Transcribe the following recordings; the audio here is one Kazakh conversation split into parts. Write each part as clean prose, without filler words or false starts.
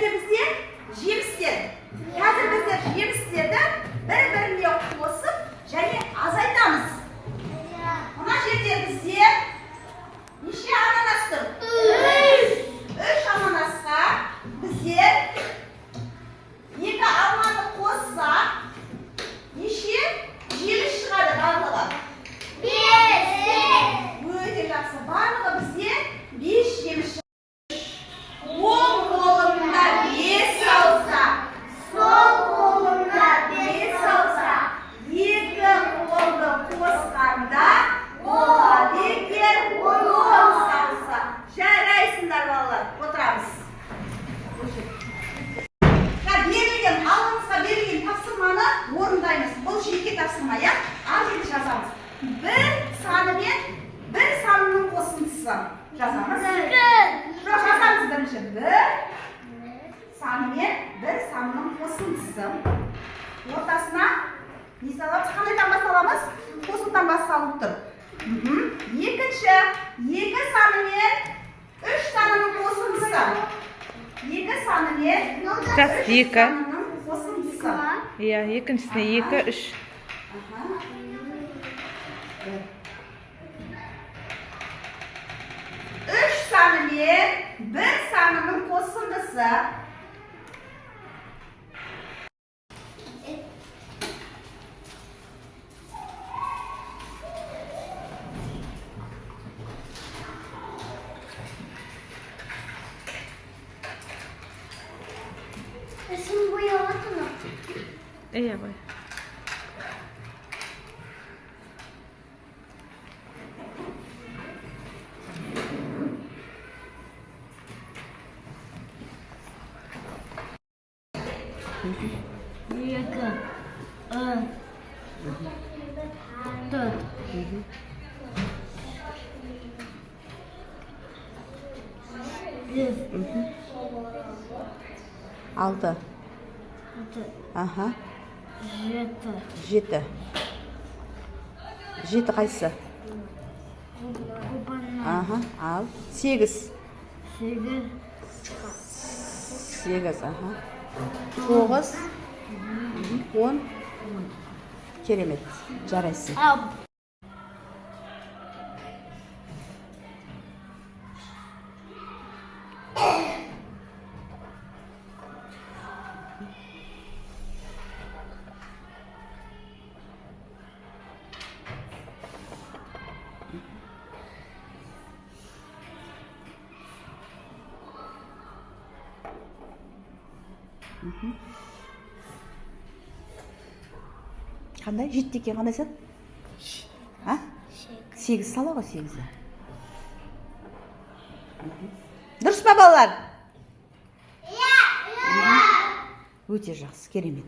Және де бізде жемістер. Қазір біздер жемістерді бір-біріне қосып және азайтамыз. Мына жерде бізде неше ананас тұр? 3 ананасқа біздер 2 алманы қоссақ, неше жеміс шығады барлығы? 5. Өте жақсы. Барлығы бізде 5 жеміс шығады. Оң қолымда 5 алса, сол қолымда 5 алса, 2 қолды қосқанда болады екен 10 салса. Жарайсыңдар балалар, отырамыз. Алдымызға берілген тапсырманы орындаймыз. Бұл жеке тапсырма, ал жерде жазамыз. 1 саны мен 1 санының қосындысы. Жазамыз. Жазамыз бірінші. 1 саны мен 1 санының қосындысы. Ортасына не саламыз? Қандайдан басталамыз? Қосылдан басталып тұр. Екінші, 2 саны мен 3 санының қосындысы. 2 саны мен 3 санының қосындысы. Иә, екіншісіне 2, 3. 3 саны мен 1 санының қосындысы. Сен бояуатын ма? Иә, бай. Екі, төрт, 6. 7. 7 қайсы? Ал. 8. 8. 9. 10. Керемет. Жарайсың. Қандай? 7 екен, қандай сан? 8 сала ғой 8-і. Дұрыс па балалар? Өте жақсы, керемет.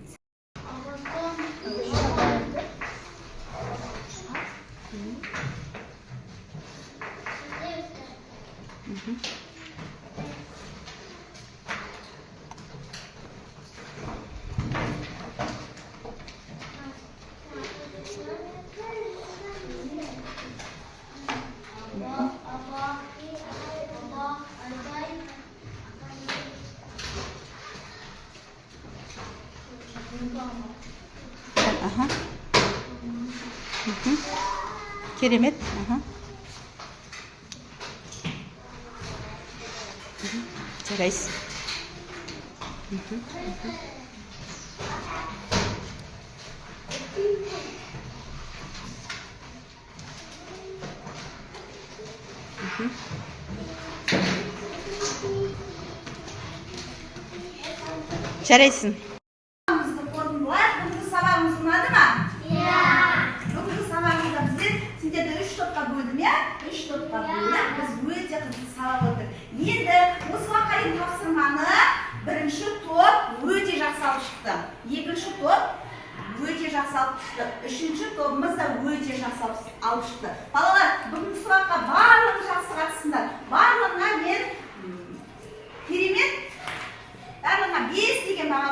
Керемет. Жарайсың. Жарайсың. Бүгінгі сабағымыз ұнады ма? Иә. Бүгінгі сабағымызда біздер сендерді 3 топқа бөлдім, иә? 3 топқа бөліп, біз өте қызықты сабақ өттік. Енді осы уақытқа дейін тапсырманы бірінші топ өте жақсы алып шықты. Екінші топ өте жақсы алып шықты. Үшінші тобымыз да өте жақсы алып шықты. Балалар, бүгінгі сабаққа барлығы жақсы қатысыңдар. Барлығына мен керемет, барлығына 5 деген баға